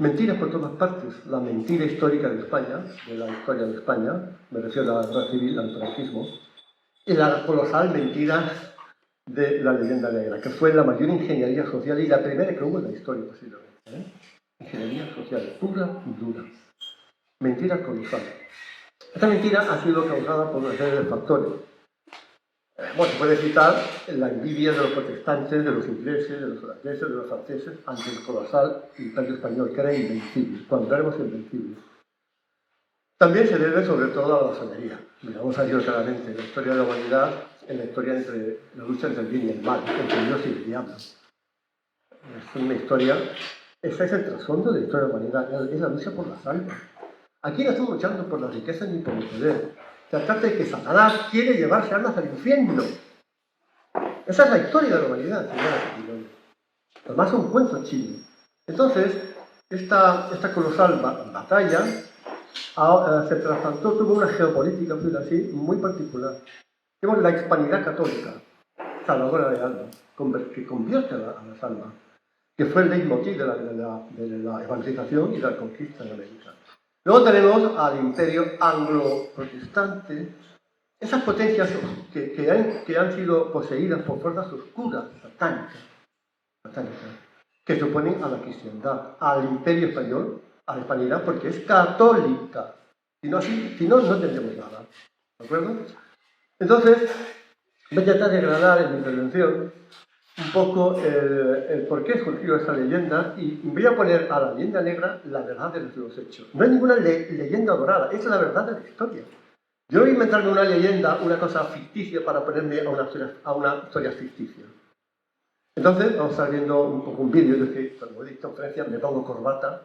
Mentiras por todas partes. La mentira histórica de España, de la historia de España, me refiero a la guerra civil, al franquismo, y la colosal mentira de la leyenda negra, que fue la mayor ingeniería social y la primera que hubo en la historia, posiblemente. Ingeniería social pura y dura. Mentira colosal. Esta mentira ha sido causada por una serie de factores. Bueno, se puede citar la envidia de los protestantes, de los ingleses, de los holandeses, de los franceses, ante el colosal imperio español, que era invencible, cuando éramos invencibles. También se debe sobre todo a la masonería. Miramos a Dios claramente en la historia de la humanidad, en la historia entre la lucha entre el bien y el mal, entre Dios y el diablo. Es una historia, ese es el trasfondo de la historia de la humanidad, es la lucha por las almas. Aquí no estamos luchando por la riqueza ni por el poder. Se trata de que Satanás quiere llevarse almas al infierno. Esa es la historia de la humanidad, señoras y señores. Además es un cuento chino. Entonces, esta colosal batalla se trasplantó, tuvo una geopolítica, así, muy particular. Tenemos la hispanidad católica, salvadora de almas, que convierte a las almas, que fue el leitmotiv de la evangelización y de la conquista de América. Luego tenemos al imperio anglo-protestante, esas potencias que han sido poseídas por fuerzas oscuras, satánicas, que se oponen a la cristiandad, al imperio español, a la hispanidad, porque es católica. Si no, no tendremos nada. ¿De acuerdo? Entonces, voy a tratar de agradar en mi intervención un poco el por qué surgió esa leyenda y voy a poner a la leyenda negra la verdad de los hechos. No hay ninguna leyenda dorada, esa es la verdad de la historia. Yo no voy a inventarme una leyenda, una cosa ficticia para ponerme a una historia ficticia. Entonces, vamos a estar viendo un poco un vídeo, es que cuando voy a conferencias me pongo corbata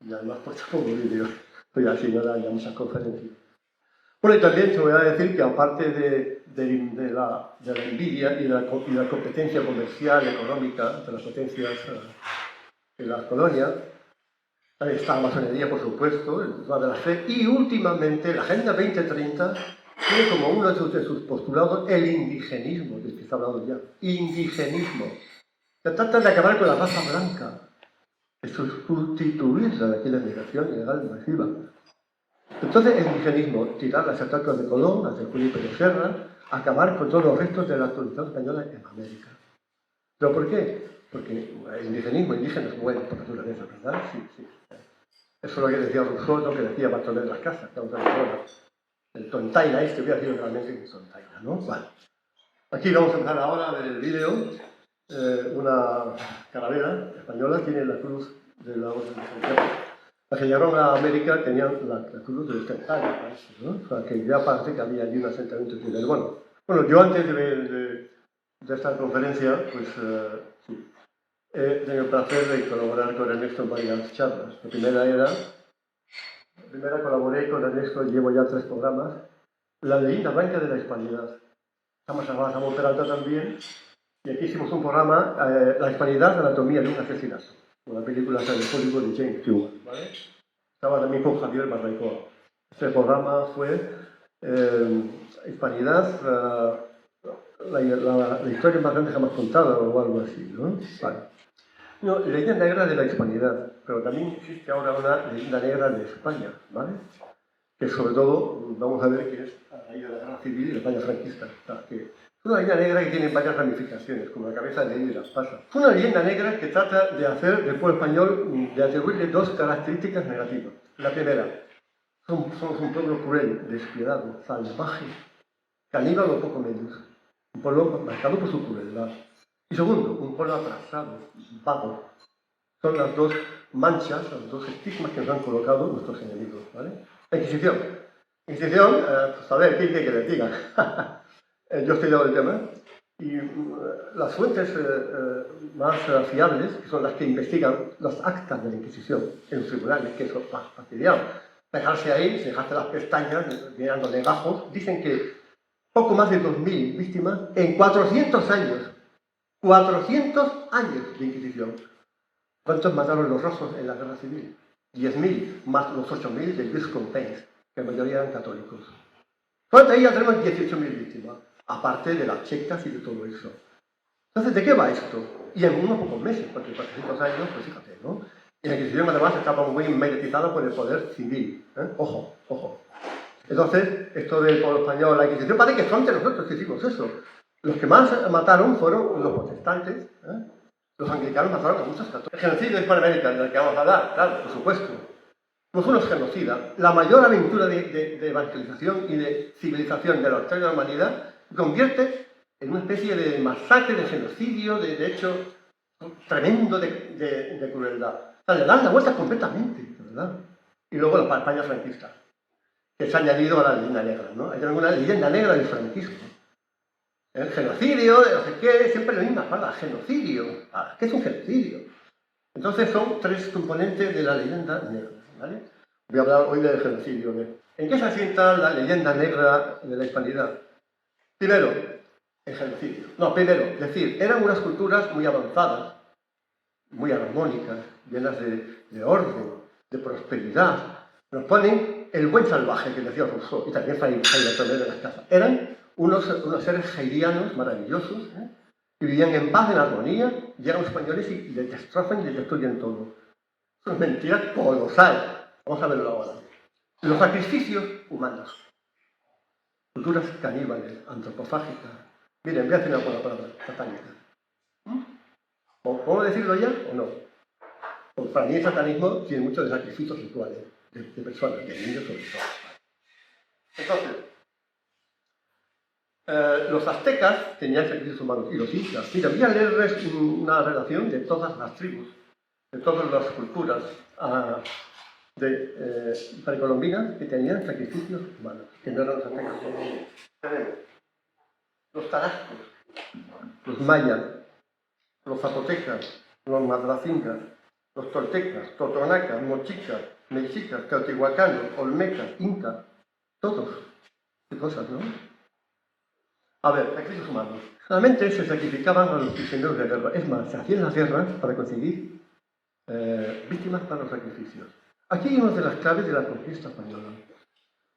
y además pues pongo vídeo. Estoy así, no da ya muchas conferencias. Bueno, y también te voy a decir que aparte de la envidia y de la competencia comercial, económica, de las potencias en las colonias, está la masonería, por supuesto, el tema de la fe, y últimamente la Agenda 2030 tiene como uno de sus postulados el indigenismo, del que está hablando ya. Indigenismo. Se trata de acabar con la raza blanca, de sustituirla de aquí la migración ilegal masiva. Entonces, el indigenismo, tirar las estatuas de Colón, las de Julio Pérez Serra, acabar con todos los restos de la colonización española en América. ¿Pero por qué? Porque el indigenismo, indígenas mueren por naturaleza, ¿verdad? Sí, sí. Eso es lo que decía Rousseau, lo que decía Bartolomé de las Casas, que vamos a ver. El tontaina este hubiera sido realmente un tontaina, ¿no? Bueno. Aquí vamos a empezar ahora a ver el vídeo. Una calavera española tiene la cruz de la Orden de Santiago. Las que llegaron a América tenían la cruz del Tentario, ¿no? O sea, que ya parece que había allí un asentamiento chileno. Bueno, yo antes de esta conferencia, pues sí, he tenido el placer de colaborar con Ernesto en varias charlas. La primera colaboré con Ernesto, llevo ya 3 programas, la leyenda blanca de la hispanidad. Estamos a Samuel Peralta también, y aquí hicimos un programa, la hispanidad, anatomía de un asesinato, una película de Hollywood de James Stewart, ¿vale? Estaba también con Javier Barraicoa. Este programa fue hispanidad, la historia más grande jamás contada o algo así, ¿no? Vale. No, leyenda negra de la hispanidad, pero también existe ahora una leyenda negra de España, ¿vale? Que sobre todo vamos a ver que es a raíz de la guerra civil y la España franquista. O sea, que es una leyenda negra que tiene varias ramificaciones, como la cabeza de Hidra pasa. Es una leyenda negra que trata de hacer del pueblo español, de atribuirle 2 características negativas. La primera, somos un pueblo cruel, despiadado, salvaje, caníbal o poco menos. Un pueblo marcado por su crueldad. Y segundo, un pueblo atrasado, vago. Son las 2 manchas, los 2 estigmas que nos han colocado nuestros enemigos, ¿vale? La Inquisición. Inquisición, pues a ver, ¿qué quiere que les diga? Yo he estudiado el tema y las fuentes más fiables, que son las que investigan las actas de la Inquisición en los tribunales, que eso es más fastidiado. Dejarse ahí, dejarse las pestañas, mirando legajos, dicen que poco más de 2.000 víctimas en 400 años. 400 años de Inquisición. ¿Cuántos mataron los rojos en la guerra civil? 10.000, más los 8.000 de Louis Companys, que la mayoría eran católicos. Solamente ahí ya tenemos 18.000 víctimas, aparte de las checas y de todo eso. Entonces, ¿de qué va esto? Y en unos pocos meses, porque 400 años, pues fíjate, ¿no? Y la Inquisición además estaba muy mediatizada por el poder civil. Ojo, ojo. Entonces, esto del pueblo español, la Inquisición, parece que son de nosotros que hicimos eso. Los que más mataron fueron los protestantes. Los anglicanos mataron a muchos católicos. El genocidio de Hispanoamérica, del que vamos a hablar, claro, por supuesto. No fue un genocida. La mayor aventura de evangelización y de civilización de la historia de la humanidad convierte en una especie de masacre, de genocidio, de hecho tremendo de crueldad. O sea, le dan la vuelta completamente, ¿verdad? Y luego la España franquista, que se ha añadido a la leyenda negra, ¿no? Hay alguna leyenda negra del franquismo. El genocidio, de no sé qué, siempre la misma palabra, genocidio. ¿Qué es un genocidio? Entonces son tres componentes de la leyenda negra, ¿vale? Voy a hablar hoy del genocidio. ¿En qué se asienta la leyenda negra de la hispanidad? Primero, el genocidio. No, primero, es decir, eran unas culturas muy avanzadas, muy armónicas, llenas de orden, de prosperidad. Nos ponen el buen salvaje, que decía Rousseau, y también Jaime Tomé de las Casas. Eran unos seres jairianos maravillosos, que vivían en paz, en armonía, llegan los españoles y les destrozan y les destruyen todo. Eso es mentira colosal. Vamos a verlo ahora. Los sacrificios humanos. Culturas caníbales, antropofágicas. Miren, voy a hacer una buena palabra, satánica. ¿Puedo decirlo ya o no? Porque para mí el satanismo tiene mucho de sacrificios rituales, de personas, de niños sobre todo. Entonces, los aztecas tenían sacrificios humanos y los incas. Mira, voy a leerles una relación de todas las tribus, de todas las culturas precolombinas que tenían sacrificios humanos, que no eran los aztecas. Tenemos los tarascos, los mayas, los zapotecas, los madracingas, los toltecas, totonacas, mochicas, mexicas, teotihuacanos, olmecas, incas, todos. Qué cosas, ¿no? A ver, sacrificios humanos. Realmente se sacrificaban a los prisioneros de guerra. Es más, se hacían las guerras para conseguir víctimas para los sacrificios. Aquí hay una de las claves de la conquista española.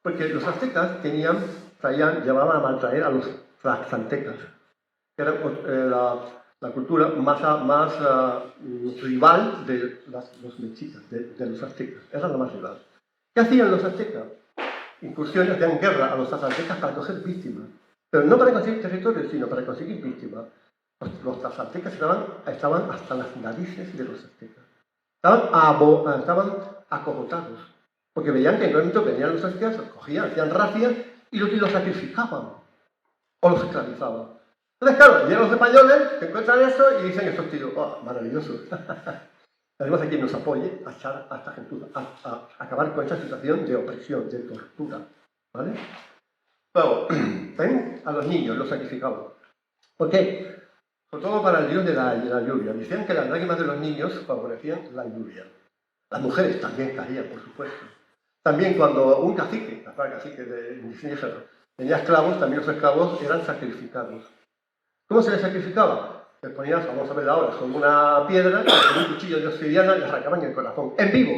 Porque los aztecas llevaban a maltraer a los tlaxcaltecas, que eran la cultura más rival de los mexicas, de los aztecas. Era la más rival. ¿Qué hacían los aztecas? Incursiones, hacían guerra a los tlaxcaltecas para coger víctimas. Pero no para conseguir territorios, sino para conseguir víctimas. Los tlaxcaltecas estaban hasta las narices de los aztecas. Estaban acogotados. Porque veían que en el momento venían los aztecas, los cogían, hacían racias y los sacrificaban. O los esclavizaban. Entonces, claro, llegan los españoles, que encuentran eso y dicen estos tíos, ¡oh, maravilloso! Tenemos a quien nos apoye a echar a esta gentuza, a acabar con esta situación de opresión, de tortura. ¿Vale? Luego, ¿ven? A los niños los sacrificaban. ¿Por qué? Sobre todo para el dios de la lluvia. Decían que las lágrimas de los niños favorecían la lluvia. Las mujeres también caían, por supuesto. También cuando un cacique, la palabra cacique de indígena, tenía esclavos, también los esclavos eran sacrificados. ¿Cómo se les sacrificaba? Les ponían, vamos a ver ahora, con una piedra, con un cuchillo de obsidiana, les arrancaban el corazón, en vivo.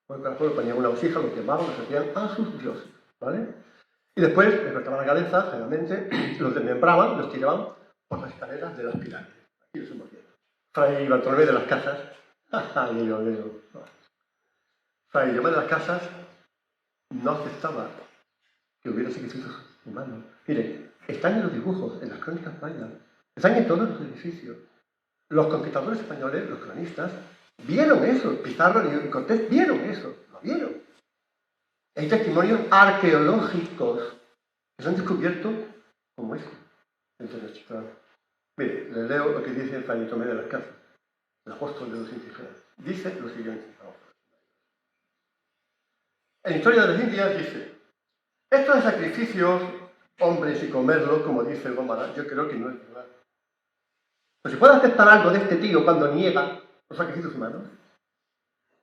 Con el corazón le ponían una vasija, lo quemaban, lo hacían a sus dioses. ¿Vale? Y después les cortaban la cabeza, generalmente, los desmembraban, los tiraban por las escaleras de las pirámides. Aquí los hemos visto. Fray Bartolomé de las Casas. Fray Bartolomé de las Casas no aceptaba que hubiera sacrificios humanos. Miren, están en los dibujos, en las crónicas mayas, están en todos los edificios. Los conquistadores españoles, los cronistas, vieron eso. Pizarro y Cortés vieron eso, lo vieron. Hay testimonios arqueológicos que se han descubierto como esto. Entonces, mire, les leo lo que dice el Fray Bartolomé de las Casas, el apóstol de los indígenas. Dice lo siguiente. En Historia de las Indias dice: estos de sacrificios, hombres y comerlos, como dice el Gómara, yo creo que no es verdad. Pues si puedes aceptar algo de este tío cuando niega los sacrificios humanos,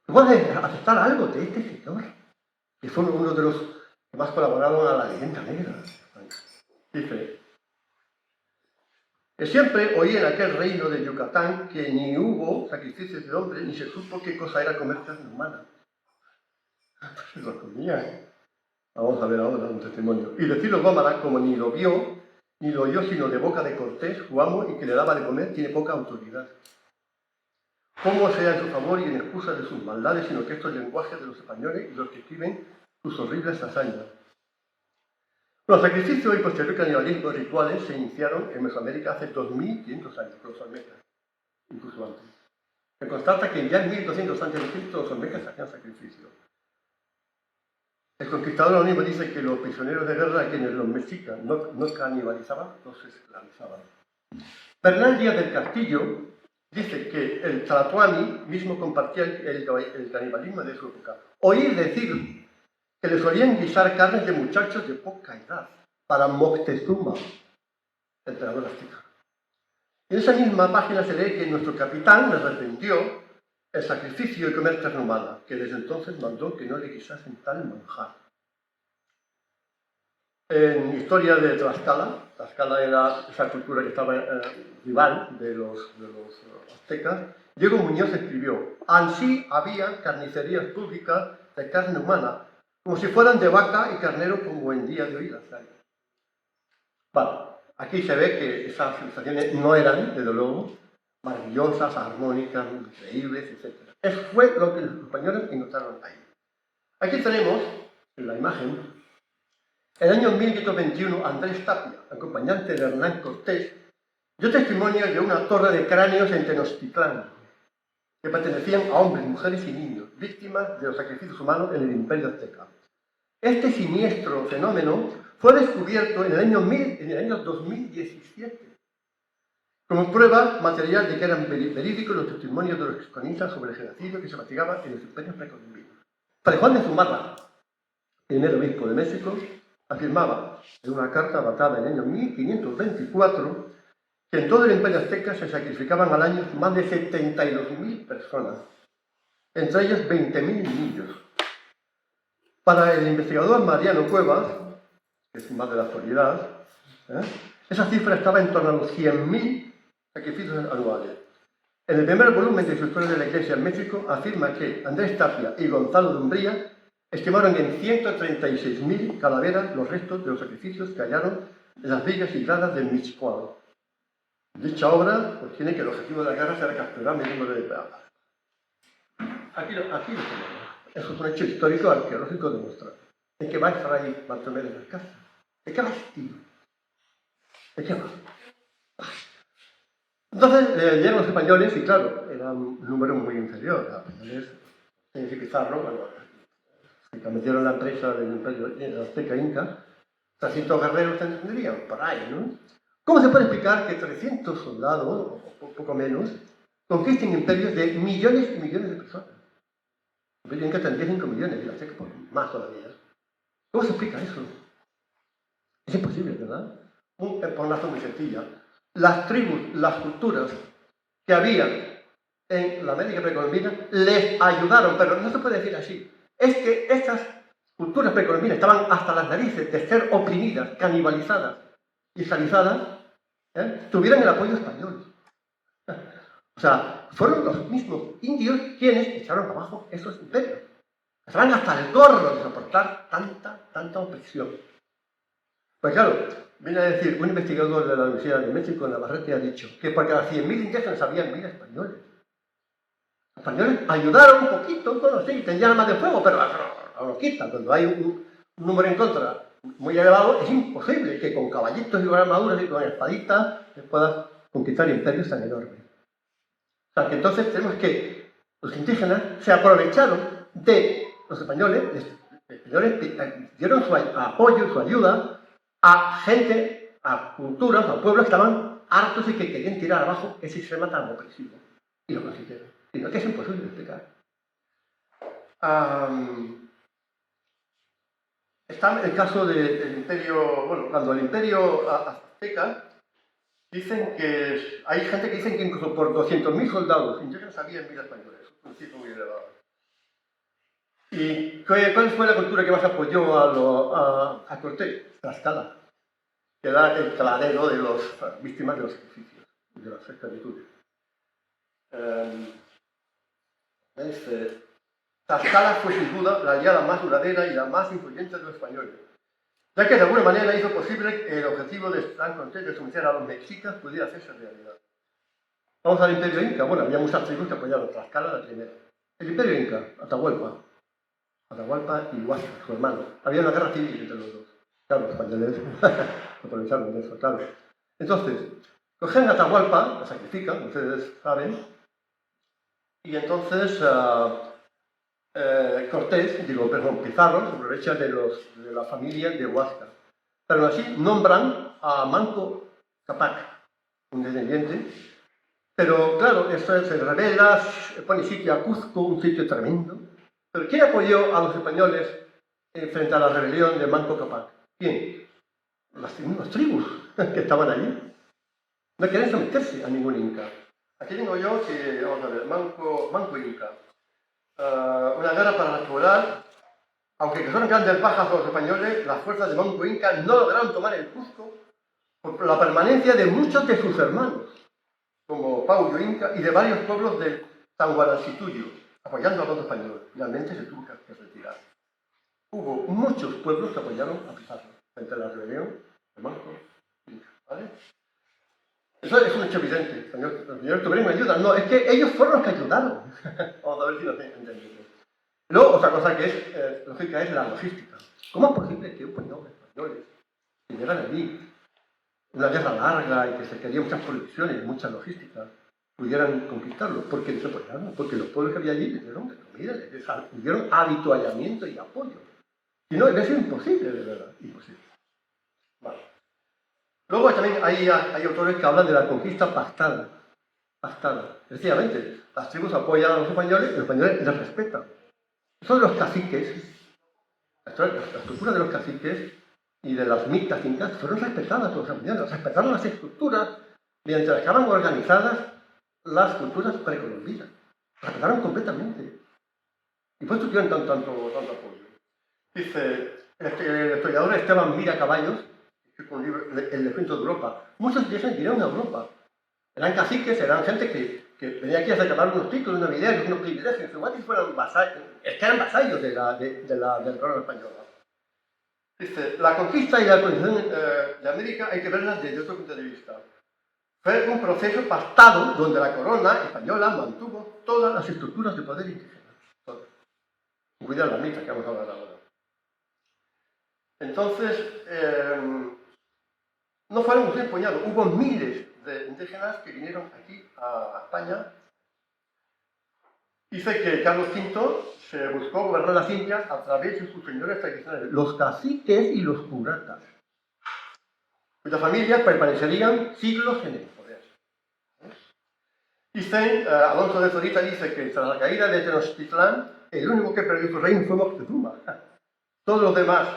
puedes aceptar algo de este señor, que fue uno de los que más colaboraron a la leyenda negra. Dice: siempre oí en aquel reino de Yucatán que ni hubo sacrificios de hombre, ni se supo qué cosa era comer carne humana. Se lo comían. Vamos a ver ahora un testimonio. Y decirlo Gómara, como ni lo vio, ni lo oyó, sino de boca de Cortés, su amo, y que le daba de comer, tiene poca autoridad. cómo sea en su favor y en excusa de sus maldades, sino que esto es el lenguaje de los españoles y los que escriben sus horribles hazañas. Los sacrificios y posterior canibalismo rituales se iniciaron en Mesoamérica hace 2500 años, con los olmecas, incluso antes. Se constata que ya en 1200 a.C. los olmecas hacían sacrificios. El conquistador anónimo dice que los prisioneros de guerra a quienes los mexicas no canibalizaban, los esclavizaban. Bernal Díaz del Castillo dice que el Tlatoani mismo compartía el canibalismo de su época. Oí decir que le solían guisar carnes de muchachos de poca edad para Moctezuma, el emperador azteca. En esa misma página se lee que nuestro capitán le arrepintió el sacrificio de comer carne humana, que desde entonces mandó que no le guisasen tal manjar. En Historia de Tlaxcala era esa cultura que estaba rival de los aztecas, Diego Muñoz escribió: ansí había carnicerías públicas de carne humana, como si fueran de vaca y carnero como en día de hoy las hay. Vale, aquí se ve que esas civilizaciones no eran, desde luego, maravillosas, armónicas, increíbles, etc. Eso fue lo que los españoles encontraron ahí. Aquí tenemos, en la imagen, el año 1521, Andrés Tapia, acompañante de Hernán Cortés, dio testimonio de una torre de cráneos en Tenochtitlán, que pertenecían a hombres, mujeres y niños, víctimas de los sacrificios humanos en el Imperio Azteca. Este siniestro fenómeno fue descubierto en el año 2017, como prueba material de que eran verídicos los testimonios de los cronistas sobre el genocidio que se practicaba en los imperios precolombinos. Fray Juan de Zumárraga, primer obispo de México, afirmaba en una carta datada en el año 1524 que en todo el imperio azteca se sacrificaban al año más de 72.000 personas, entre ellos 20.000 niños. Para el investigador Mariano Cuevas, que es más de la actualidad, esa cifra estaba en torno a los 100.000 sacrificios anuales. En el primer volumen de su Historia de la Iglesia en México afirma que Andrés Tapia y Gonzalo de Umbría estimaron en 136.000 calaveras los restos de los sacrificios que hallaron en las villas y gradas del Mixcoac. Dicha obra sostiene que el objetivo de la guerra será capturar el número de peadas. Aquí lo tenemos. Eso es un hecho histórico arqueológico demostrado. ¿De qué va Fray Bartolomé de las Casas? ¿De qué va este tío? ¿De qué va? Entonces llegan los españoles y claro, era un número muy inferior. Los españoles, sin Pizarro, bueno, se metieron la empresa del Imperio Azteca Inca, 300 guerreros tendrían por ahí, ¿no? ¿Cómo se puede explicar que 300 soldados, o poco menos, conquisten imperios de millones y millones de personas? El Imperio Inca tendría 5 millones, y la Azteca por más todavía. ¿Cómo se explica eso? Es imposible, ¿verdad? Por una razón muy sencilla. Las tribus, las culturas que había en la América precolombina les ayudaron, pero no se puede decir así. Es que estas culturas precolombinas estaban hasta las narices de ser oprimidas, canibalizadas y esclavizadas, tuvieron el apoyo español. O sea, fueron los mismos indios quienes echaron abajo esos imperios. Estaban hasta el gorro de soportar tanta opresión. Pues claro, viene a decir un investigador de la Universidad de México, en Navarrete, ha dicho que por cada 100.000 indígenas había 1.000 españoles. Los españoles ayudaron un poquito, bueno, sí, tenían armas de fuego, pero lo quitan. Cuando hay un número en contra muy elevado, es imposible que con caballitos y con armaduras y con espaditas se puedan conquistar imperios tan enormes. O sea, que entonces tenemos que los indígenas se aprovecharon de los españoles, dieron su apoyo, su ayuda a gente, a culturas, a pueblos que estaban hartos y que querían tirar abajo ese sistema tan opresivo. Y lo consiguieron. Sino que es imposible de explicar. Está el caso del imperio, bueno, cuando el imperio azteca, dicen que hay gente que dice que incluso por 200.000 soldados indígenas había 1.000 españoles, un cifra muy elevado. ¿Y cuál fue la cultura que más apoyó a Cortés? Tlaxcala, que era el cladero de las víctimas de los sacrificios, de las esclavitudes. Tlaxcala fue sin duda la aliada más duradera y la más influyente de los españoles, ya que de alguna manera hizo posible que el objetivo de Hernán Cortés de someter a los mexicas pudiera hacerse realidad. Vamos al Imperio Inca. Bueno, había muchas tribus que apoyaron Tlaxcala, la primera. El Imperio Inca, Atahualpa y Huáscar, su hermano. Había una guerra civil entre los dos. Claro, los españoles aprovecharon de eso, claro. Entonces, cogen a Atahualpa, lo sacrifican, ustedes saben, y entonces Pizarro se aprovecha de la familia de Huáscar. Pero así nombran a Manco Cápac, un descendiente. Pero claro, eso se revela, pone sitio a Cuzco, un sitio tremendo. Pero ¿quién apoyó a los españoles frente a la rebelión de Manco Cápac? ¿Quién? Las mismas tribus que estaban allí. No querían someterse a ningún inca. Aquí tengo yo que, vamos a ver, Manco Inca. Una guerra para restaurar, aunque son grandes bajas los españoles, las fuerzas de Manco Inca no lograron tomar el Cusco por la permanencia de muchos de sus hermanos, como Pauyo Inca y de varios pueblos del Tanguarancituyo, apoyando a los españoles. Finalmente se tuvo que retirar. Hubo muchos pueblos que apoyaron a Pizarro frente a la rebelión de Manco Inca. ¿Vale? Eso es un hecho evidente. Los señores tuvieron ayuda. No, es que ellos fueron los que ayudaron. Vamos a ver si lo entendemos. Luego, otra cosa que es lógica es la logística. ¿Cómo es posible que un puñado de españoles que llegan allí, una guerra larga y que se querían muchas provisiones, mucha logística, pudieran conquistarlo? Porque les apoyaron, porque los pueblos que había allí les dieron de comida, les dieron habituallamiento y apoyo. Si no, es imposible, de verdad, imposible. Vale. Luego también hay autores que hablan de la conquista pactada. Efectivamente, las tribus apoyan a los españoles les respetan. Son los caciques, la estructura de los caciques y de las mixtas incas fueron respetadas por los españoles, respetaron las estructuras mediante las que estaban organizadas las culturas precolombinas. Respetaron completamente. Y por eso tuvieron tanto apoyo. Dice el historiador Esteban Mira Caballos, un libro, El descuento de Europa. Muchos de ellos vinieron a Europa. Eran caciques, eran gente que venía aquí a reclamar unos títulos, unos nobiliarios, unos privilegios, igual que fueran vasallos, es que eran vasallos de la corona española. Dice, la conquista y la colonización de América hay que verlas desde otro punto de vista. Fue un proceso pactado donde la corona española mantuvo todas las estructuras de poder indígena. Cuidado la mitad que vamos a hablar ahora. Entonces, no fueron un puñado, hubo miles de indígenas que vinieron aquí a España. Dice que Carlos V se buscó gobernar las Indias a través de sus señores tradicionales, los caciques y los curatas, cuyas familias permanecerían siglos en el poder. Dice, Alonso de Zorita dice que tras la caída de Tenochtitlán, el único que perdió su reino fue Moctezuma. Todos los demás,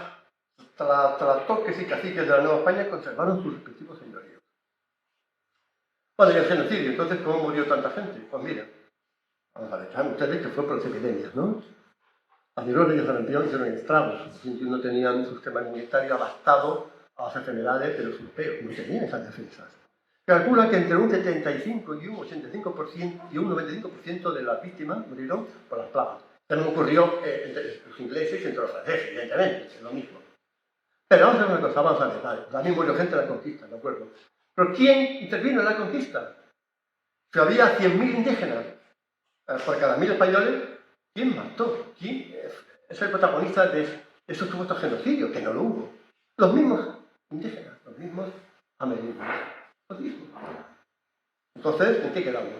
toques y caciques de la Nueva España, conservaron sus respectivos señoríos. Bueno, y el genocidio, entonces, ¿cómo murió tanta gente? Pues mira, vamos a ver, saben ustedes que fue por las epidemias, ¿no? Las neuronas de sarampión hicieron estragos. Los indios no tenían un sistema inmunitario adaptado a las enfermedades de los europeos, no tenían esas defensas. Calcula que entre un 75 y un 85% y un 95% de las víctimas murieron por las plagas. Esto no ocurrió entre los ingleses y entre los franceses, evidentemente, es lo mismo. Pero vamos a ver una cosa, vamos a ver, vale, también murió gente en la conquista, ¿de acuerdo? Pero ¿quién intervino en la conquista? Si había 100.000 indígenas por cada 1.000 españoles, ¿quién mató? ¿Quién es el protagonista de esos supuestos genocidios? Que no lo hubo. Los mismos indígenas, los mismos amerindios. Los mismos. Entonces, ¿en qué quedamos?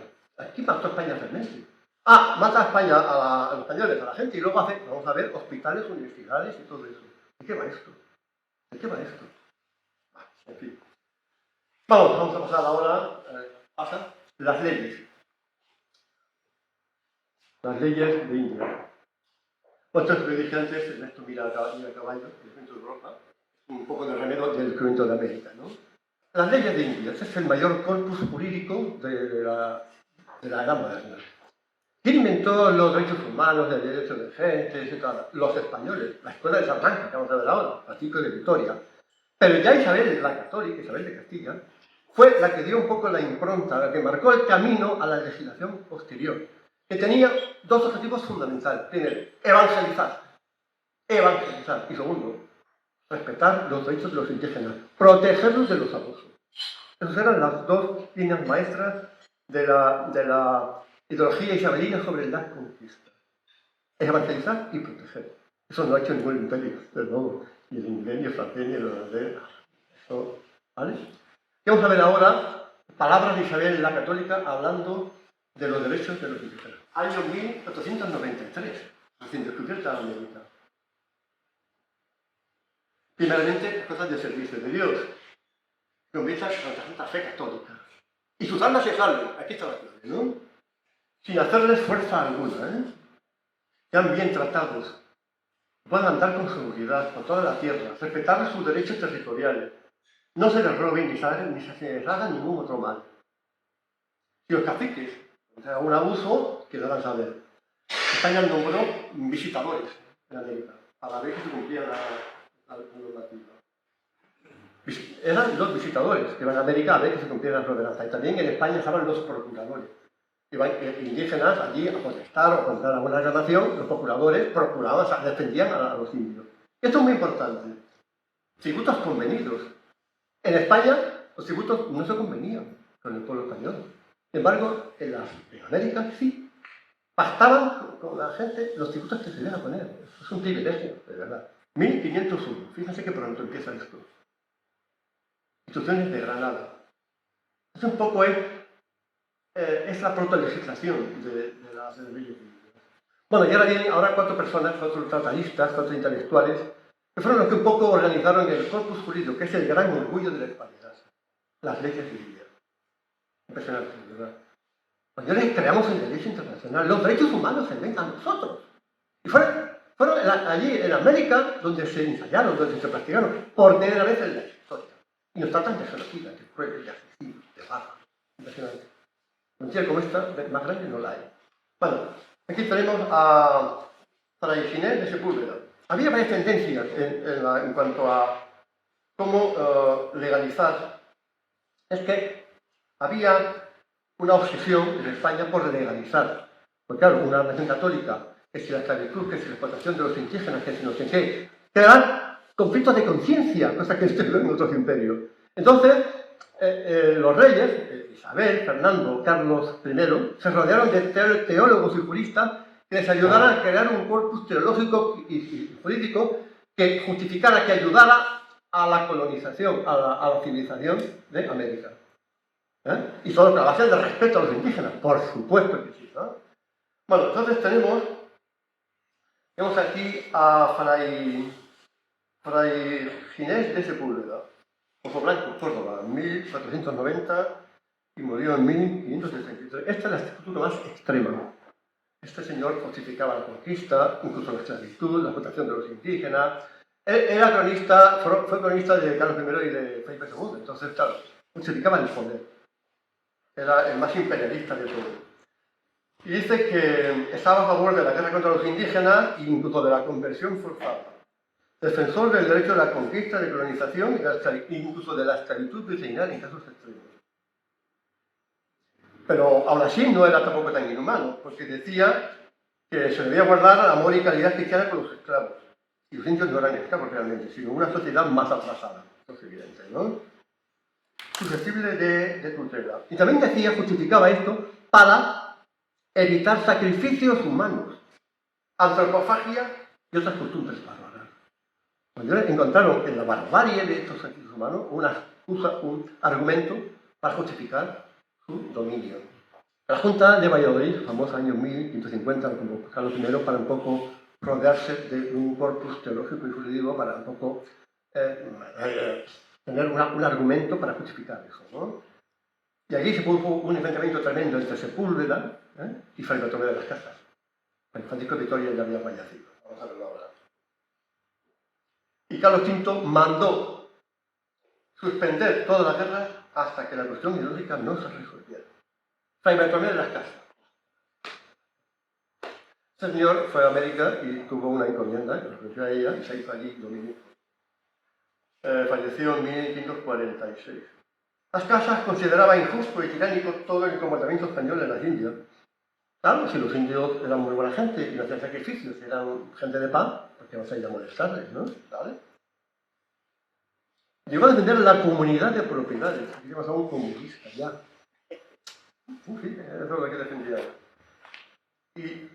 ¿Quién mató a España realmente? Mata a España, a los españoles, a la gente, y luego hace, vamos a ver, hospitales, universidades y todo eso. ¿De qué va esto? ¿De qué va esto? En fin. Vamos a pasar ahora a las leyes. Las leyes de India. Pues esto que dije antes, esto mira a caballo, el centro de Europa, un poco de remedio del descubrimiento de América, ¿no? Las leyes de India, ese es el mayor corpus jurídico de la edad moderna. ¿Quién inventó los derechos humanos, el derecho de gente, etc.? Los españoles, la escuela de Salamanca, que vamos a ver ahora, Francisco de Vitoria. Pero ya Isabel la Católica, Isabel de Castilla, fue la que dio un poco la impronta, la que marcó el camino a la legislación posterior, que tenía dos objetivos fundamentales. Primero, evangelizar. Y segundo, respetar los derechos de los indígenas, protegerlos de los abusos. Esas eran las dos líneas maestras de la ideología isabelina sobre la conquista. Es evangelizar y proteger. Eso no ha hecho ningún imperio, desde luego, ni el inglés, ni el francés, ni el holandés. Eso, ¿vale? Y vamos a ver ahora palabras de Isabel la Católica hablando de los derechos de los indígenas. Año 1493, recién descubierta América. Primeramente, las cosas del servicio de Dios. Comienza con la Santa Fe Católica. Y sus almas se salven. Aquí está la clave, ¿no? Sin hacerles fuerza alguna, ¿eh? Sean bien tratados. Puedan andar con seguridad por toda la tierra, respetar sus derechos territoriales. No se les roben ni se les haga ningún otro mal. Si los caciques, o sea, un abuso, que deban saber. España nombró visitadores en América, para ver que se cumplía la normativa. Eran los visitadores que iban a América a ver que se cumplía la ordenanza. Y también en España estaban los procuradores. Iban indígenas allí a protestar o a contar alguna reclamación, los procuradores procuraban, o sea, defendían a los indios. Esto es muy importante. Tributos convenidos. En España los tributos no se convenían con el pueblo español. Sin embargo, en América sí. Pactaban con la gente los tributos que se iban a poner. Eso es un privilegio, de verdad. 1501. Fíjense que pronto empieza esto. Instituciones de Granada. Es un poco es la proto-legislación de las leyes. Bueno, y ahora vienen cuatro personas, cuatro tratadistas, cuatro intelectuales, que fueron los que un poco organizaron el corpus jurídico, que es el gran orgullo de la hispanidad. Las leyes civiles. Impresionante, ¿verdad? Españoles creamos en derecho internacional. Los derechos humanos se ven a nosotros. Y fueron allí en América donde se ensayaron, donde se practicaron, por primera vez en la historia. Y nos tratan de genocida, de crueles, de asesinos, de barras. Impresionante. Mentira como esta, más grande no la hay. Bueno, aquí tenemos a Fray Ginés de Sepúlveda. Había varias tendencias en cuanto a cómo legalizar. Es que había una obsesión en España por legalizar. Porque claro, una nación católica, que si la esclavitud, que si la explotación de los indígenas, que si no sé qué, crean conflictos de conciencia, cosa que se ve en otros imperios. Entonces, los reyes, Isabel, Fernando, Carlos I, se rodearon de teólogos y juristas que les ayudaran a crear un corpus teológico y jurídico que justificara, que ayudara a la colonización, a la civilización de América. Y solo que a base de respeto a los indígenas, por supuesto que sí, ¿no? Bueno, entonces tenemos aquí a Fray Ginés de Sepúlveda, Ojo Blanco, Córdoba, 1490 y murió en 1533. Esta es la estructura más extrema. Este señor justificaba la conquista, incluso la esclavitud, la explotación de los indígenas. Él era cronista, fue cronista de Carlos I y de Felipe II, entonces, claro, justificaba el poder. Era el más imperialista de todos. Y dice que estaba a favor de la guerra contra los indígenas e incluso de la conversión forzada. Defensor del derecho de la conquista, de colonización y incluso de la esclavitud vecinal en casos extremos. Pero aún así no era tampoco tan inhumano, porque decía que se debía guardar amor y calidad cristiana con los esclavos. Y los indios no eran esclavos realmente, sino una sociedad más atrasada. Eso es evidente, ¿no? Susceptible de tutela. Y también decía, justificaba esto, para evitar sacrificios humanos, antropofagia y otras costumbres bárbaras. Cuando encontraron en la barbarie de estos sacrificios humanos un argumento para justificar su dominio. La Junta de Valladolid, famosa año 1550, como Carlos I, para un poco rodearse de un corpus teológico y jurídico para un poco tener un argumento para justificar eso, ¿no? Y allí se produjo un enfrentamiento tremendo entre Sepúlveda y Fray Bartolomé de las Casas. Fray Francisco de Vitoria ya había fallecido. Vamos a verlo ahora. Y Carlos V mandó suspender todas las guerras hasta que la cuestión ideológica no se resolviera. Fray Bartolomé de las Casas. Este señor fue a América y tuvo una encomienda, que lo ofreció a ella, y se hizo allí dominico. Falleció en 1546. Las Casas consideraba injusto y tiránico todo el comportamiento español en las Indias. Claro, si los indios eran muy buena gente y no hacían sacrificios, eran gente de paz, ¿por qué vas a ir a molestarles, no? ¿Vale? Llegó a defender la comunidad de propiedades, que a un comunista ya. Sí, eso es lo que defendía. Y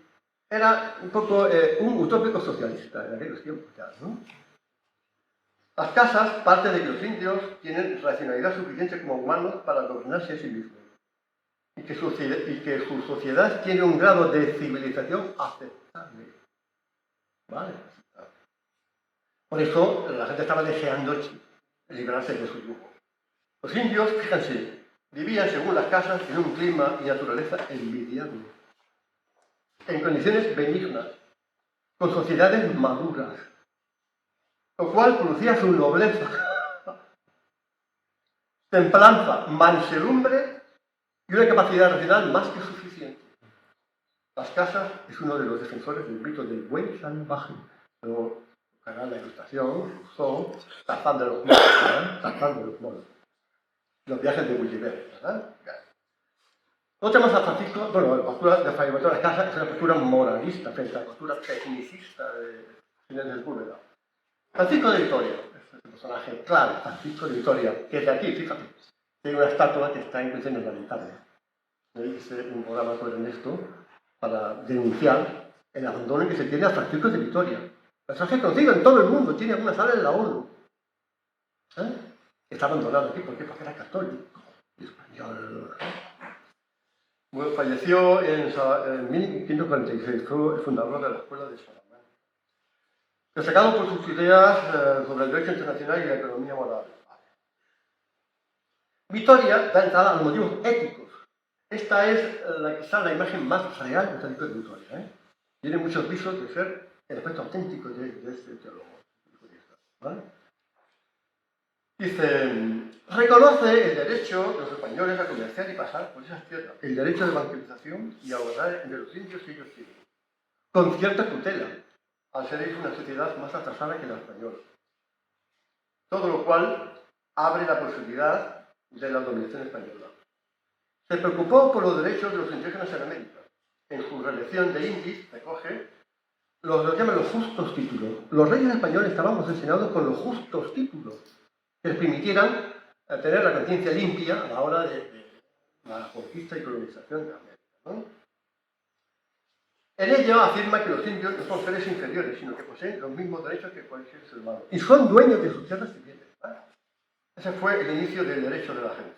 era un poco un utópico socialista en aquellos tiempos ya, ¿no? Las casas parte de que los indios tienen racionalidad suficiente como humanos para gobernarse a sí mismos y que su sociedad tiene un grado de civilización aceptable. ¿Vale? Por eso la gente estaba deseando librarse de su yugo. Los indios, fíjense, vivían según las casas en un clima y naturaleza envidiable, en condiciones benignas, con sociedades maduras, lo cual producía su nobleza, templanza, mansedumbre y una capacidad racional más que suficiente. Las casas es uno de los defensores del mito del buen salvaje. Luego, buscarán la ilustración, son Tarzán de los monos, ¿verdad? Tarzán de los monos. Los viajes de Gulliver, ¿verdad? No tenemos a Francisco, bueno, la postura de Fray Bartolomé de las Casas es una postura moralista frente a la postura tecnicista de Ginés del Búlveda. Francisco de Vitoria, es el personaje clave, Francisco de Vitoria, que es de aquí, fíjate, tiene una estatua que está en condiciones lamentables. Hice un programa con Ernesto para denunciar el abandono que se tiene a Francisco de Vitoria. El personaje conocido en todo el mundo, tiene alguna sala en la ONU. Está abandonado aquí, ¿por qué? Porque era católico y español. Bueno, falleció en 1546, fue el fundador de la Escuela de Salamanca. Destacado por sus ideas sobre el derecho internacional y la economía moral. Vitoria da entrada a los motivos éticos. Esta es quizá la imagen más real de Francisco de Vitoria. Tiene muchos visos de ser el aspecto auténtico de este teólogo. ¿Vale? Dice, reconoce el derecho de los españoles a comerciar y pasar por esas tierras, el derecho de evangelización y a ahorrar entre los indios que ellos tienen, con cierta tutela, al ser ellos una sociedad más atrasada que la española. Todo lo cual abre la posibilidad de la dominación española. Se preocupó por los derechos de los indígenas en América. En su reelección de Indies recoge lo que llaman los justos títulos. Los reyes españoles estaban obsesionados con los justos títulos que les permitieran tener la conciencia limpia a la hora de la conquista y colonización de América, ¿no? En ello afirma que los indios no son seres inferiores, sino que poseen los mismos derechos que cualquier ser humano. Y son dueños de sus tierras civiles. ¿Vale? Ese fue el inicio del derecho de la gente.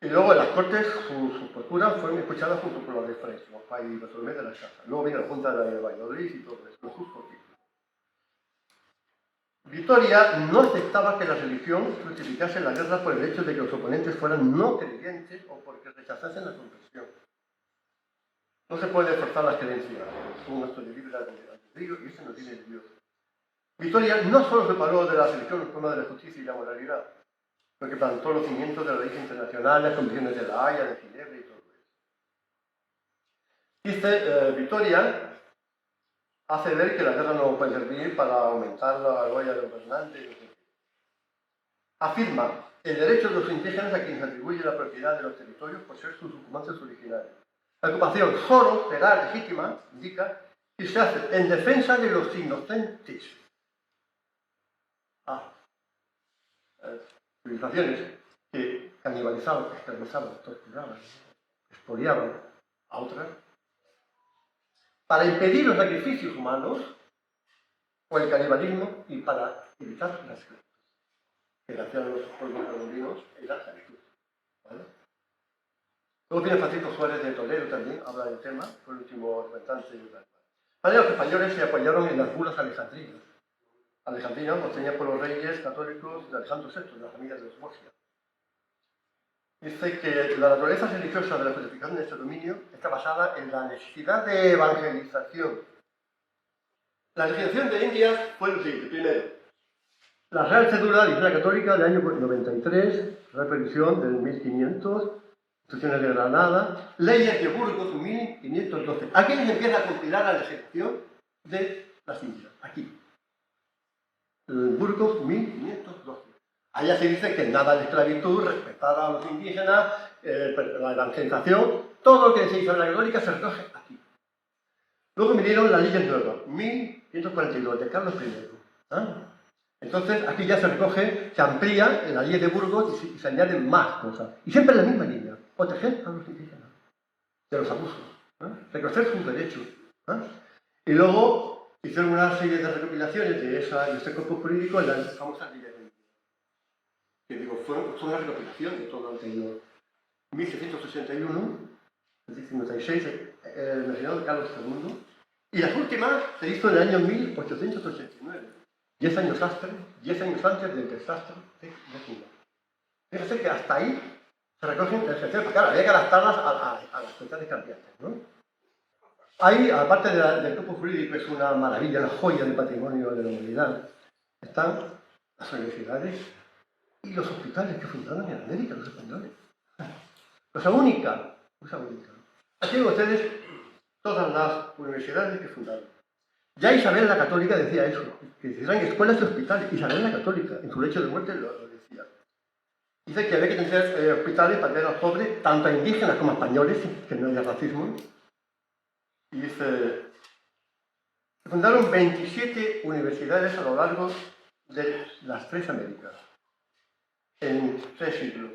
Y luego en las Cortes sus posturas fueron escuchadas junto con las de Fray Bartolomé de las Casas. Luego vino la Junta de Valladolid y todo eso, los justos títulos. Vitoria no aceptaba que la religión justificase la guerra por el hecho de que los oponentes fueran no creyentes o porque rechazasen la conversión. No se puede forzar las creencias, es un acto de libre albedrío y eso no tiene Dios. Vitoria no solo se paró de la religión en forma de la justicia y la moralidad, sino que plantó los cimientos de la ley internacional, las convenciones de la Haya, de Ginebra y todo eso. Dice Vitoria, hace ver que la guerra no puede servir para aumentar la gloria del gobernante. No sé. Afirma el derecho de los indígenas a quienes atribuye la propiedad de los territorios por ser sus ocupantes originarios. La ocupación solo será legítima, indica, si se hace en defensa de los inocentes. Civilizaciones que canibalizaban, esclavizaban, torturaban, expoliaban a otras, para impedir los sacrificios humanos o el canibalismo y para evitar la esclavitud, que le hacían los pueblos colombianos en la esclavitud. ¿Vale? Luego viene Francisco Suárez de Toledo también, habla del tema, fue el último representante de la. Los españoles se apoyaron en las bulas alejandrinas. Alejandrina obtenida por los reyes católicos de Alejandro VI, de la familia de los Borgia. Dice que la naturaleza religiosa de la codificación de este dominio está basada en la necesidad de evangelización. La legislación de Indias fue lo siguiente. Primero, la Real Cédula de Iglesia Católica del año 93, Reprevisión del 1500, Instrucciones de Granada, Leyes de Burgos 1512. Aquí se empieza a compilar la legislación de las Indias, aquí. Burgos 1512. Allá se dice que nada de esclavitud, respetar a los indígenas, la evangelización, todo lo que se hizo en la católica se recoge aquí. Luego vinieron las leyes nuevas, 1542, de Carlos I. Entonces aquí ya se recoge, se amplía en la ley de Burgos y se añaden más cosas. Y siempre en la misma línea. proteger a los indígenas de los abusos, reconocer sus derechos. Y luego hicieron una serie de recopilaciones de este cuerpo jurídico en las famosas leyes de India. Que digo, fue una recopilación de todo lo anterior. 1681, 1656, el nacional Carlos II, y las últimas se hizo en el año 1889, 10 años antes del desastre de Cuba. Fíjense que hasta ahí se recogen excepciones, claro, había que adaptarlas a las sociedades cambiantes, ¿no? Ahí, aparte del cuerpo jurídico, es una maravilla, una joya del patrimonio de la humanidad, están las universidades y los hospitales que fundaron en América, los españoles. Cosa única. Aquí tienen ustedes todas las universidades que fundaron. Ya Isabel la Católica decía eso, que eran escuelas y hospitales. Isabel la Católica, en su lecho de muerte lo decía. Dice que había que tener hospitales para atender a los pobres, tanto a indígenas como a españoles, que no haya racismo. Y dice, se fundaron 27 universidades a lo largo de las 3 Américas, en 3 siglos.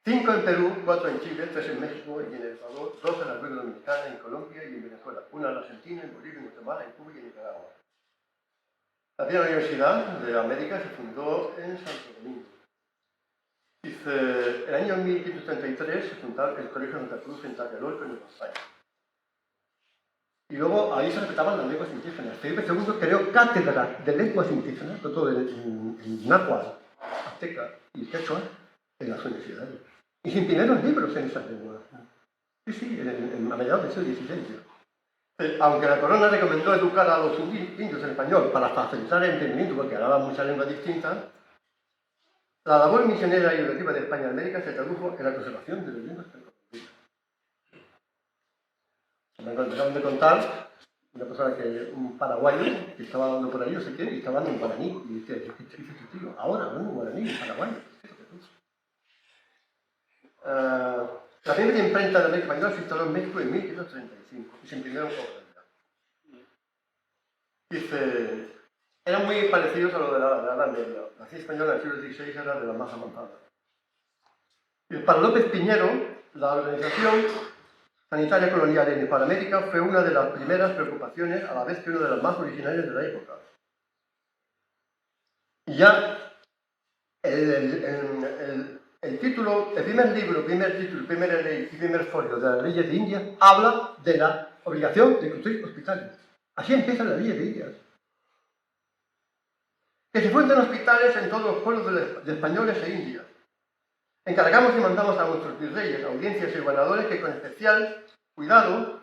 5 en Perú, 4 en Chile, 3 en México y en El Salvador, 2 en la República Dominicana, en Colombia y en Venezuela, 1 en Argentina, en Bolivia, en Guatemala, en Cuba y en Nicaragua. La primera universidad de América se fundó en Santo Domingo. Dice, en el año 1533 se fundó el Colegio Santa Cruz en Tlatelolco, en Nueva España. Y luego ahí se respetaban las lenguas indígenas. Felipe II creó cátedras de lenguas indígenas, sobre todo en náhuatl, azteca y quechua, en las universidades. Y se imprimieron libros en esas lenguas. Sí, a mediados del siglo XVI. Aunque la corona recomendó educar a los indios en español para facilitar el entendimiento, porque hablaban muchas lenguas distintas, la labor misionera y educativa de España en América se tradujo en la conservación de las lenguas precolombinas. Me acaban de contar una persona un paraguayo que estaba hablando por ahí, no sé qué, y estaba hablando en guaraní. Y decía, ¿qué dice tu tío? Ahora, hablando en guaraní, en paraguayo. La primera imprenta de América Española se instaló en México en 1535 y se imprimieron obras. Dice, eran muy parecidos a lo de la Edad Media. La ciencia española del siglo XVI era de las más avanzadas. Para López Piñero, la organización sanitaria colonial en Hispanoamérica fue una de las primeras preocupaciones, a la vez que una de las más originales de la época. Y ya el título, el primer libro, primer título, primera ley y primer folio de las leyes de India habla de la obligación de construir hospitales. Así empiezan las leyes de India. Que se funden hospitales en todos los pueblos de españoles e indias. Encargamos y mandamos a nuestros virreyes, audiencias y gobernadores que con especial cuidado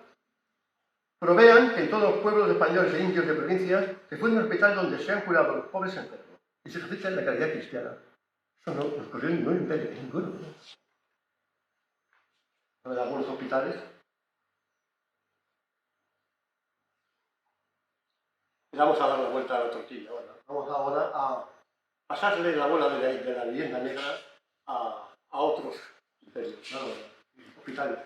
provean que en todos los pueblos de españoles e indios de provincias se funden hospitales donde sean curados los pobres enfermos y se ejercita la caridad cristiana. Eso no nos corrió ningún imperio, ninguno. ¿No? De algunos hospitales. Y vamos a dar la vuelta a la tortilla. Bueno, vamos ahora a pasarle la bola de la leyenda negra a otros imperios, hospitales.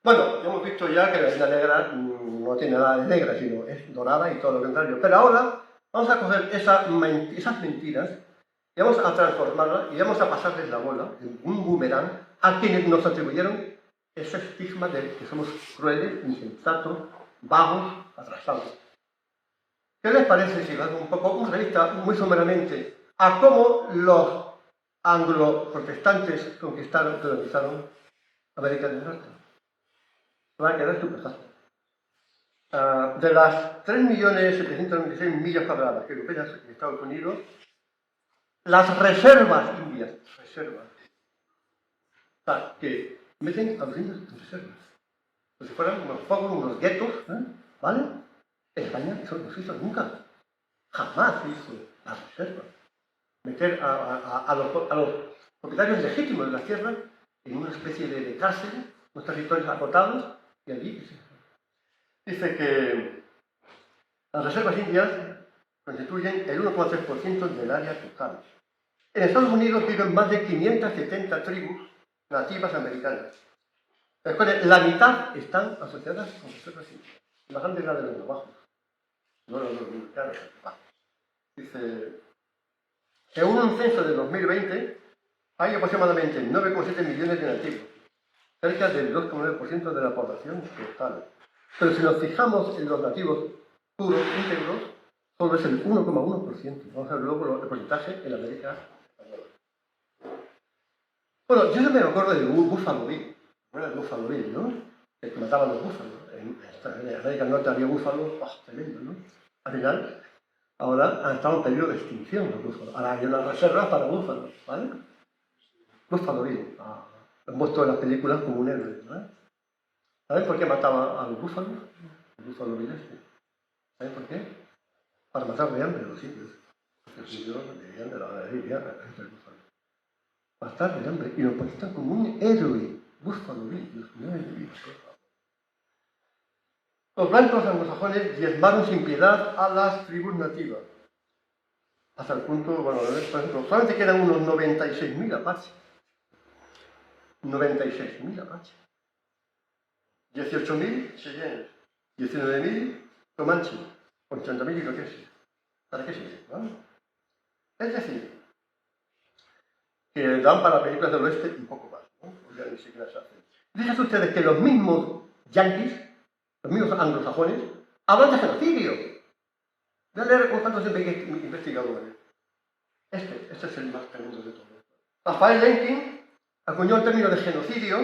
Bueno, hemos visto ya que la leyenda negra no tiene nada de negra, sino es dorada y todo lo contrario. Pero ahora vamos a coger esas mentiras y vamos a transformarlas y vamos a pasarles la bola, un boomerang, a quienes nos atribuyeron ese estigma de que somos crueles, insensatos, vagos, atrasados. ¿Qué les parece si damos un poco una revista muy someramente a cómo los anglo-protestantes colonizaron América del Norte? Se van a quedar estupefactos. De las 3.796.000 millas cuadradas que ocupan en Estados Unidos, las reservas indias, que meten a los indios en reservas, como si fueran unos pocos, unos guetos, ¿vale? En España eso no se hizo nunca, jamás se hizo las reservas. Meter a los propietarios legítimos de las tierras en una especie de cárcel, unos territorios acotados, y allí dice que las reservas indias constituyen el 1,3% del área total. En Estados Unidos viven más de 570 tribus nativas americanas. La mitad están asociadas con reservas indias. La grande es la de los navajos, no los dominicanos. Dice, según un censo de 2020, Hay aproximadamente 9,7 millones de nativos, cerca del 2,9% de la población total. Pero si nos fijamos en los nativos puros, íntegros, solo es el 1,1%. Vamos a ver luego el porcentaje en América Española. Bueno, yo me acuerdo del Buffalo Bill. Bueno, el Buffalo Bill, ¿no? Que mataban los búfalos. En América del Norte había búfalos, tremendo, ¿no? Al final, ahora han estado en peligro de extinción los búfalos. Ahora hay una reserva para búfalos, ¿vale? Buffalo Bill. Lo han puesto en las películas como un héroe, ¿vale? ¿Sabes por qué mataban a los búfalos? El Buffalo Bill este. ¿Sabes por qué? Para matar de hambre los indios. Los indios vivían de la ganadería entre el búfalo. Matar de hambre. Y lo ponían como un héroe. Buffalo Bill. Dios mío, los blancos anglosajones diezmaron sin piedad a las tribus nativas. Hasta el punto, bueno, por ejemplo, solamente quedan unos 96.000 apaches. 96.000 apaches. 18.000 cheyennes. 19.000 comanches. 80.000 iroqueses. ¿Para qué sirve? ¿No? Es decir, que dan para películas del oeste y poco más, ¿no? O ya ni siquiera se hacen. Dicen ustedes que los mismos yanquis, los mismos anglosajones, hablan de genocidio. Voy a leer unos cuantos investigadores. Este es el más tremendo de todos. Rafael Lemkin acuñó el término de genocidio,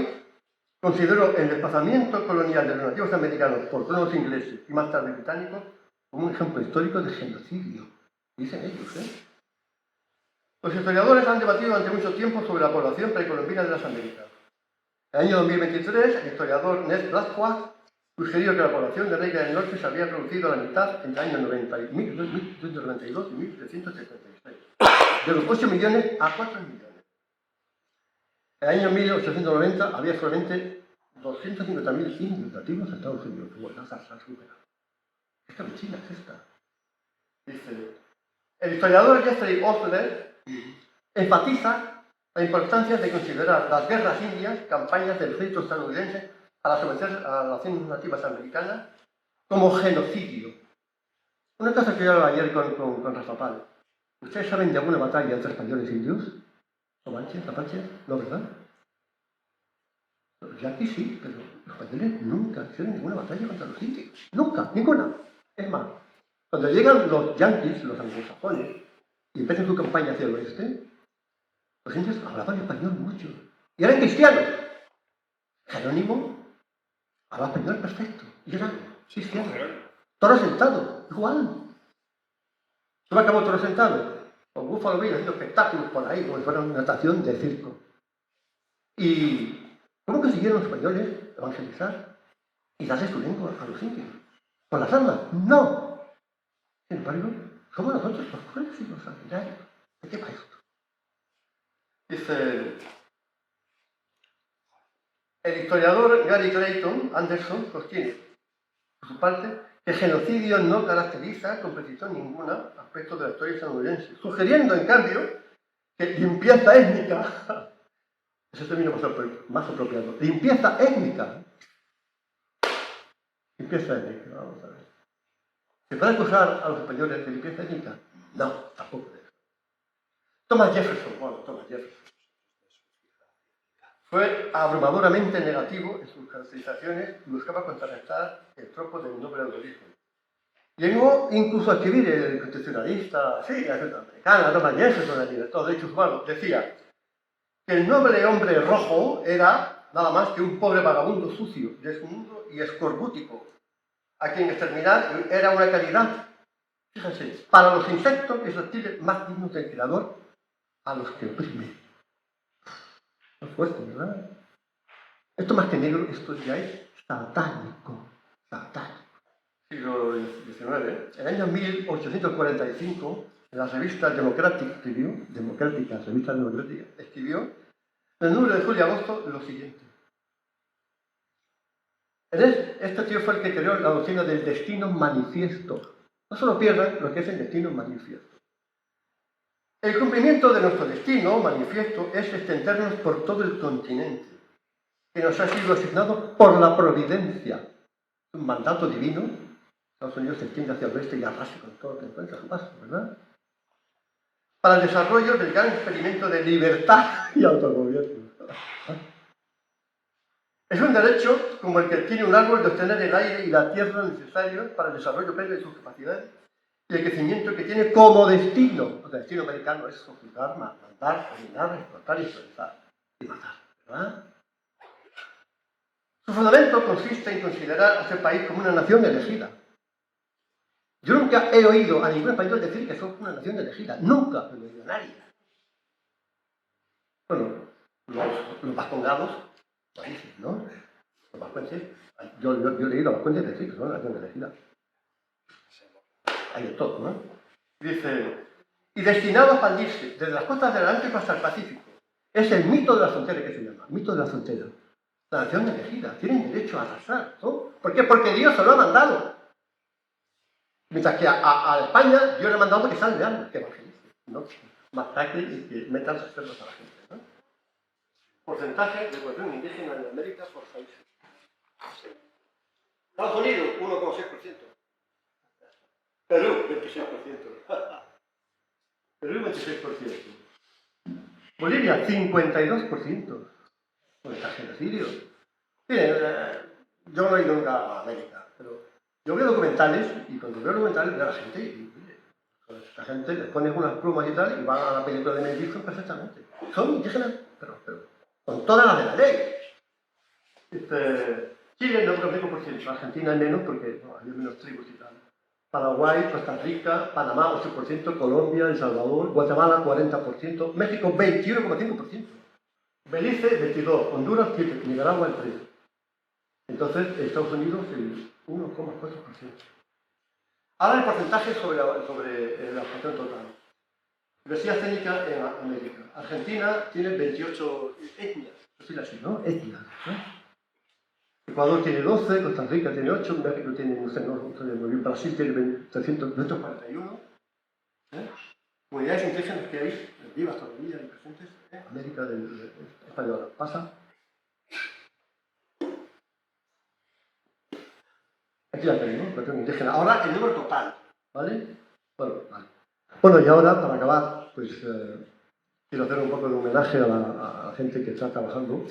consideró el desplazamiento colonial de los nativos americanos por colonos ingleses y más tarde británicos como un ejemplo histórico de genocidio. Dicen ellos, ¿eh? Los historiadores han debatido durante mucho tiempo sobre la población precolombina de las Américas. En el año 2023, el historiador Ned Blackwell sugirió que la población de América del Norte se había reducido a la mitad entre el año 1892 y 1776, de los 8 millones a 4 millones. En el año 1890 había solamente 250.000 indios nativos en Estados Unidos. Bueno, esa es superada. Esta vecina es esta. Dice, el historiador Jeffrey Osler enfatiza la importancia de considerar las guerras indias, campañas del ejército estadounidense para someter a las naciones nativas americanas como genocidio. Una cosa que yo hablaba ayer con Rafa Pal. ¿Ustedes saben de alguna batalla entre españoles e indios? ¿Comanches, apaches? No, ¿verdad? Los yanquis sí, pero los españoles nunca hicieron ninguna batalla contra los indios. Nunca, ninguna. Es más, cuando llegan los yanquis, los anglosajones, y empiezan su campaña hacia el oeste, los indios hablaban español mucho. Y eran cristianos. Jerónimo hablaba español perfecto. Y eran cristianos. Toro sentado, igual. ¿Cómo acabó Toro sentado? Con Buffalo Bill haciendo espectáculos por ahí, como si fuera una estación de circo. ¿Y cómo consiguieron los españoles evangelizar y darle su lengua a los indios? ¿Con las armas? No. Sin embargo, somos nosotros los crueles y los sanguinarios. ¿De qué va esto? Dice el historiador Gary Clayton Anderson sostiene, por su parte, que el genocidio no caracteriza con precisión ninguna aspecto de la historia estadounidense, sugiriendo, en cambio, que limpieza étnica, ese término más apropiado, limpieza étnica, vamos a ver. ¿Se puede acusar a los españoles de limpieza étnica? No, tampoco de eso. Thomas Jefferson fue abrumadoramente negativo en sus caracterizaciones y buscaba contrarrestar el tropo del noble algoritmo. Llegó incluso a escribir el constitucionalista, sí, la americana, Thomas Jefferson, el director de derechos humanos, decía que el noble hombre rojo era nada más que un pobre vagabundo sucio, desnudo y escorbútico, a quien exterminar era una caridad. Fíjense, para los insectos y reptiles más dignos del creador, a los que oprime. Es fuerte, ¿verdad? Esto más que negro, esto ya es satánico. Satánico. Siglo XIX, en el año 1845, la revista Democratic escribió, en el número de julio y agosto, lo siguiente. Este tío fue el que creó la doctrina del destino manifiesto. No solo pierdan lo que es el destino manifiesto. El cumplimiento de nuestro destino manifiesto es extendernos por todo el continente, que nos ha sido asignado por la providencia. Un mandato divino. Estados Unidos se extiende hacia el oeste y arrasa con todo lo que encuentra a su paso, ¿verdad? para el desarrollo del gran experimento de libertad y autogobierno. Es un derecho como el que tiene un árbol de obtener el aire y la tierra necesarios para el desarrollo pleno de sus capacidades y el crecimiento que tiene como destino. El destino americano es sojuzgar, mandar, dominar, explotar y explotar y matar, ¿verdad? Su fundamento consiste en considerar a este país como una nación elegida. Yo nunca he oído a ningún español decir que somos una nación elegida. Nunca lo he oído a nadie. Bueno, los vascongados lo dicen, ¿no? Los vascuences. Yo he leído a los vascuences decir que son una nación elegida. Hay de todo, ¿no? Dice, y destinado a expandirse desde las costas del Atlántico hasta el Pacífico. Es el mito de la frontera que se llama, mito de la frontera. La nación elegida, tienen derecho a arrasar, ¿no? ¿Por qué? Porque Dios se lo ha mandado. Mientras que a España Dios le ha mandado que salve armas, que evangelice, ¿no? Masacren y que metan reservas a la gente, ¿no? Porcentaje de población indígena en América por países. Estados Unidos, 1,6%. Perú, 26%. Perú, 26%. Bolivia, 52%. Pues está genocidio. Miren, yo no he ido nunca a América, pero yo veo documentales y cuando veo documentales veo a la gente y la gente les pone unas plumas y tal y van a la película de Mel Gibson perfectamente. Son indígenas, pero con todas las de la ley. Chile no, pero 5%. Argentina menos porque hay menos tribus y tal. Paraguay, Costa Rica, Panamá 8%, Colombia, El Salvador, Guatemala 40%, México 21,5%, Belice 22%, Honduras 7%, Nicaragua el 3%. Entonces, Estados Unidos el 1,4%. Ahora el porcentaje sobre la población total. Diversidad étnica en América. Argentina tiene 28 etnias, es así, ¿no? Etnias, ¿no? Ecuador tiene 12, Costa Rica tiene 8, México tiene, no sé muy bien, Brasil tiene 241. Comunidades indígenas que hay, vivas todavía y presentes, América española. Pasa. Aquí la tenemos, población indígena. Ahora el número total, ¿vale? Bueno, vale. Bueno, y ahora, para acabar, pues quiero hacer un poco de homenaje a la gente que está trabajando.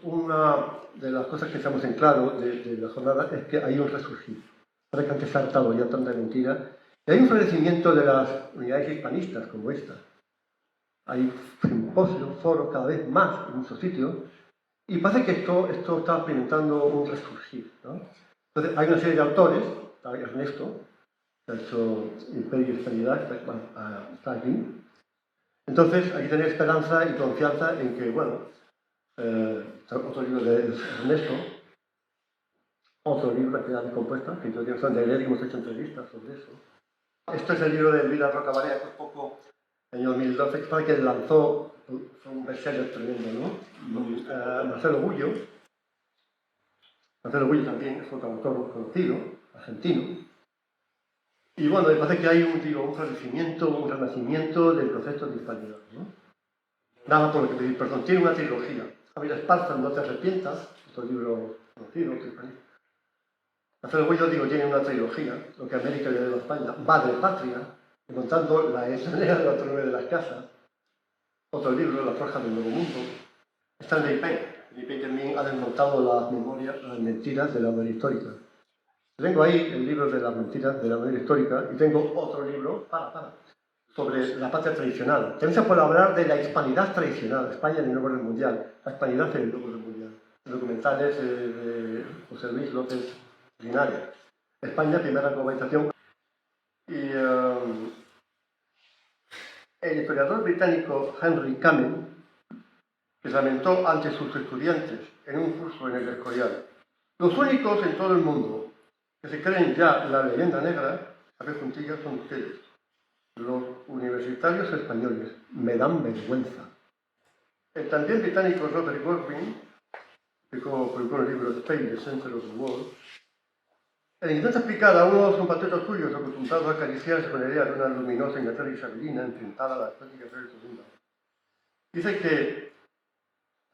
Una de las cosas que estamos en claro de la jornada es que hay un resurgir. Ahora que antes se ha hartado ya tanta mentira, y hay un florecimiento de las unidades hispanistas como esta. Hay simposios, foros cada vez más en muchos sitios, y parece que esto está experimentando un resurgir, ¿no? Entonces, hay una serie de autores, está Ernesto, que ha hecho Imperio y Hispanidad, está aquí. Entonces, hay que tener esperanza y confianza en que, bueno, otro libro de Ernesto, otro libro, Actividades Compuestas, que yo tengo de leer y hemos hecho entrevistas sobre eso. Este es el libro de Elvira Roca Barea, que es poco, en el año 2012, que fue el que lanzó, fue un bestseller tremendo, ¿no? Marcelo Bullo también es otro autor conocido, argentino. Y bueno, me parece que hay un florecimiento, un renacimiento del concepto de hispanidad, ¿no? Nada por lo que pedir perdón, tiene una trilogía. Javier Esparza, No te arrepientas, otro libro conocido, Marcelo Bullo, tiene una trilogía, Lo que América le debe a España, Madre Patria, encontrando la escena de la autonomía de las casas, otro libro, La Forja del Nuevo Mundo. Stanley Payne también ha desmontado las memorias, las mentiras de la memoria histórica. Tengo ahí el libro de las mentiras de la memoria histórica y tengo otro libro, sobre la patria tradicional. También se puede hablar de la hispanidad tradicional, España en el nuevo orden mundial, la hispanidad en el nuevo orden mundial. Documentales de José Luis López Linares. España, primera globalización. Y el historiador británico Henry Kamen, que se lamentó ante sus estudiantes en un curso en el Escorial. Los únicos en todo el mundo que se creen ya la leyenda negra, a ver juntillas, son ustedes, los universitarios españoles. Me dan vergüenza. El también británico Robert Godwin, que publicó el libro Spain, the Center of the World, intenta explicar a unos compatriotas suyos acostumbrados a acariciarse con la idea de una luminosa Inglaterra isabelina enfrentada a la práctica Isabel II. Dice que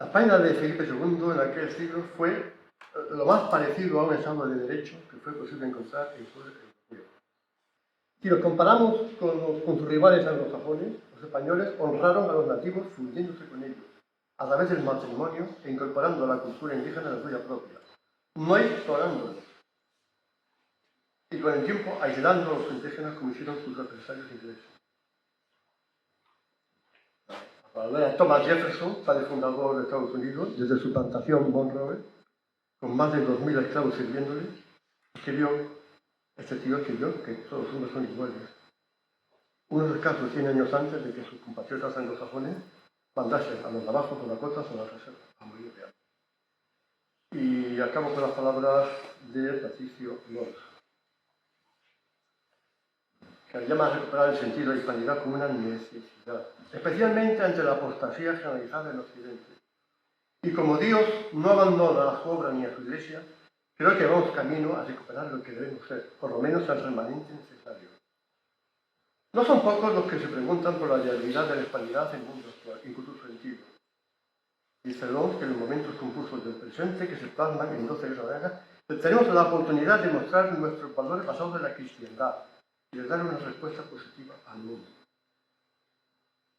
la España de Felipe II en aquel siglo fue lo más parecido a un Estado de Derecho que fue posible encontrar en todo el europeo. Si los comparamos con sus rivales anglosajones, los españoles honraron a los nativos fundiéndose con ellos, a través del matrimonio e incorporando a la cultura indígena a la suya propia, no explorándolos, y con el tiempo aislando a los indígenas como hicieron sus adversarios ingleses. Para ver a Thomas Jefferson, padre fundador de Estados Unidos, desde su plantación Monroe, con más de 2000 esclavos sirviéndole, este tío escribió que todos los hombres son iguales. Unos escasos 100 años antes de que sus compatriotas anglosajones mandasen a los navajos por la costa sobre la reserva, a morir de hambre. Y acabo con las palabras de Patricio Lors, que llama a recuperar el sentido de la hispanidad como una necesidad, especialmente ante la apostasía generalizada en Occidente. Y como Dios no abandona a su obra ni a su iglesia, creo que vamos camino a recuperar lo que debemos ser, por lo menos el remanente necesario. No son pocos los que se preguntan por la viabilidad de la hispanidad en el mundo actual, incluso sentido. Dice Lons que en los momentos confusos del presente, que se plasman en 12 guerras, tenemos la oportunidad de mostrar nuestros valores basados en la cristiandad y de dar una respuesta positiva al mundo.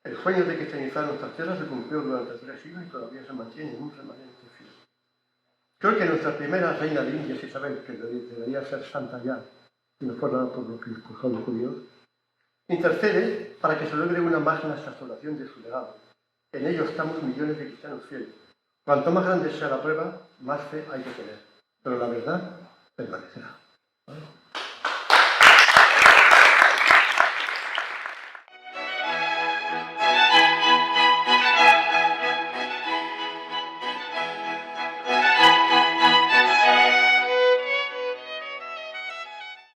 El sueño de cristianizar nuestras tierras se cumplió durante 3 siglos y todavía se mantiene en un remanente fiel. Creo que nuestra primera reina de Indias, Isabel, que debería ser santa ya, si no fuera por lo que expulsó los judíos, intercede para que se logre una magna restauración de su legado. En ello estamos millones de cristianos fieles. Cuanto más grande sea la prueba, más fe hay que tener. Pero la verdad permanecerá.